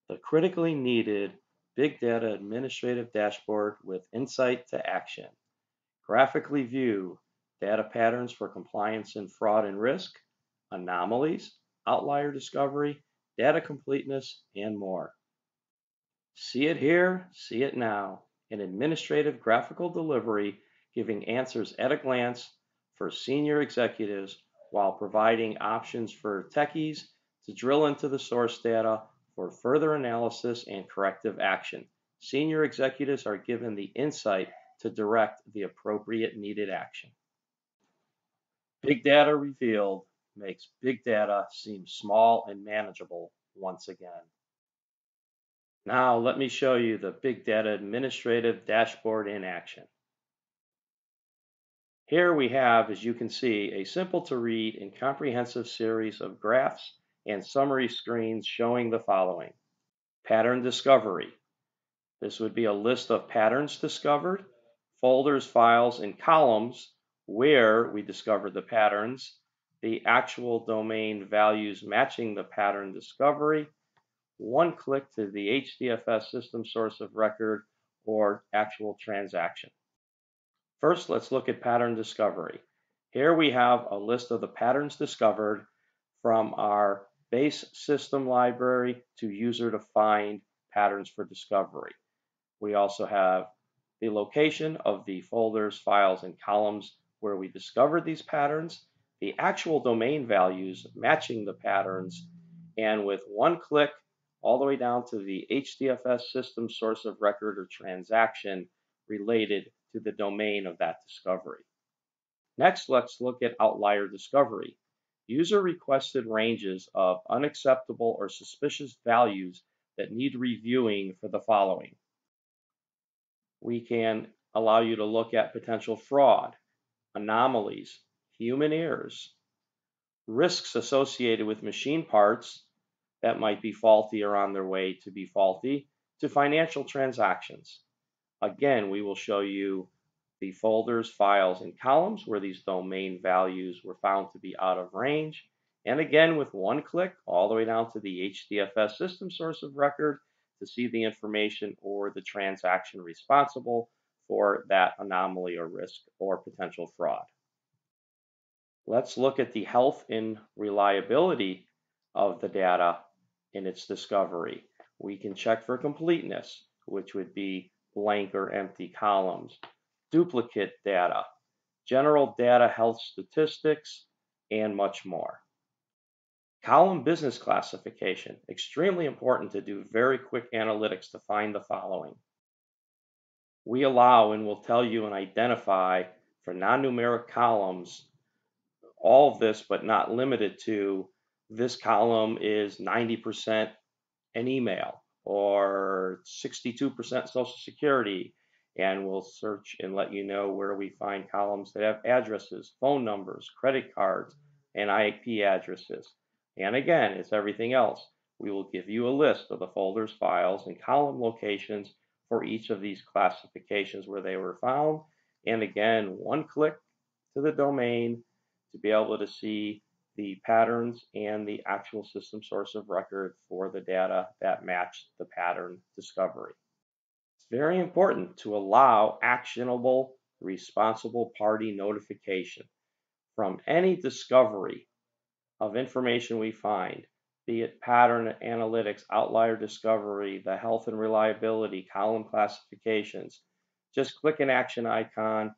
The critically needed Big Data Administrative Dashboard with insight to action. Graphically view data patterns for compliance and fraud and risk, anomalies, outlier discovery, data completeness, and more. See it here, see it now. An administrative graphical delivery giving answers at a glance for senior executives while providing options for techies to drill into the source data for further analysis and corrective action. Senior executives are given the insight to direct the appropriate needed action. Big Data Revealed makes big data seem small and manageable once again. Now let me show you the Big Data Administrative Dashboard in action. Here we have, as you can see, a simple to read and comprehensive series of graphs and summary screens showing the following. Pattern discovery. This would be a list of patterns discovered, folders, files, and columns where we discovered the patterns, the actual domain values matching the pattern discovery, one click to the HDFS system source of record or actual transaction. First, let's look at pattern discovery. Here we have a list of the patterns discovered from our base system library to user-defined patterns for discovery. We also have the location of the folders, files, and columns where we discovered these patterns, the actual domain values matching the patterns, and with one click all the way down to the HDFS system source of record or transaction related to the domain of that discovery. Next, let's look at outlier discovery. User requested ranges of unacceptable or suspicious values that need reviewing for the following. We can allow you to look at potential fraud, anomalies, human errors, risks associated with machine parts that might be faulty or on their way to be faulty, to financial transactions. Again, we will show you the folders, files, and columns where these domain values were found to be out of range. And again, with one click, all the way down to the HDFS system source of record to see the information or the transaction responsible for that anomaly or risk or potential fraud. Let's look at the health and reliability of the data in its discovery. We can check for completeness, which would be blank or empty columns, duplicate data, general data health statistics, and much more. Column business classification, extremely important to do very quick analytics to find the following. We allow and will tell you and identify for non-numeric columns all of this, but not limited to this column is 90% an email or 62% Social Security, and we'll search and let you know where we find columns that have addresses, phone numbers, credit cards, and IP addresses. And again, it's everything else. We will give you a list of the folders, files, and column locations for each of these classifications where they were found. And again, one click to the domain to be able to see the patterns and the actual system source of record for the data that matched the pattern discovery. It's very important to allow actionable, responsible party notification from any discovery of information we find, be it pattern analytics, outlier discovery, the health and reliability, column classifications. Just click an action icon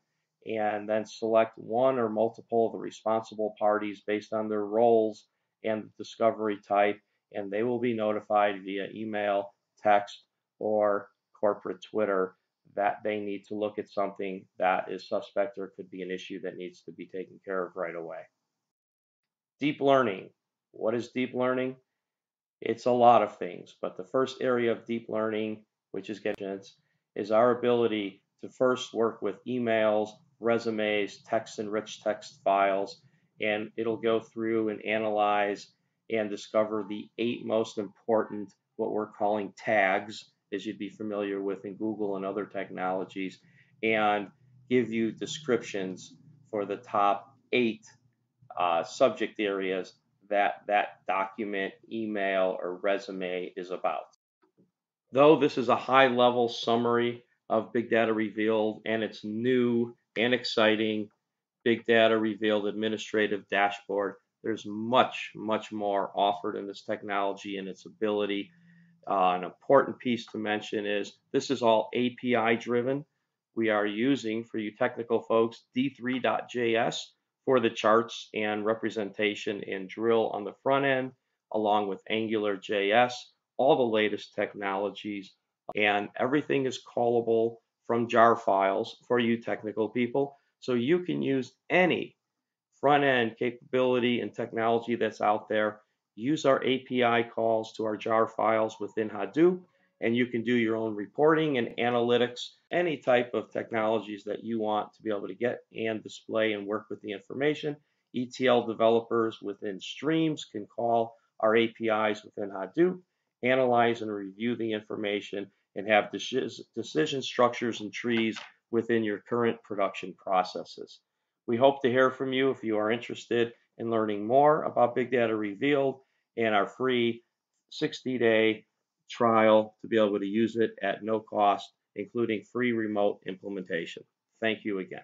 and then select one or multiple of the responsible parties based on their roles and the discovery type, and they will be notified via email, text, or corporate Twitter that they need to look at something that is suspect or could be an issue that needs to be taken care of right away. Deep learning. What is deep learning? It's a lot of things, but the first area of deep learning, which is our ability to first work with emails, resumes, text-enriched text files, and it'll go through and analyze and discover the 8 most important, what we're calling tags, as you'd be familiar with in Google and other technologies, and give you descriptions for the top 8 subject areas that document, email, or resume is about. Though this is a high-level summary of Big Data Revealed and its new and exciting Big Data Revealed administrative dashboard, there's much, much more offered in this technology and its ability. An important piece to mention is this is all API driven. We are using, for you technical folks, D3.js for the charts and representation and drill on the front end, along with AngularJS, all the latest technologies, and everything is callable from jar files for you technical people. So you can use any front end capability and technology that's out there. Use our API calls to our jar files within Hadoop, and you can do your own reporting and analytics, any type of technologies that you want to be able to get and display and work with the information. ETL developers within Streams can call our APIs within Hadoop, analyze and review the information, and have decision structures and trees within your current production processes. We hope to hear from you if you are interested in learning more about Big Data Revealed and our free 60-day trial to be able to use it at no cost, including free remote implementation. Thank you again.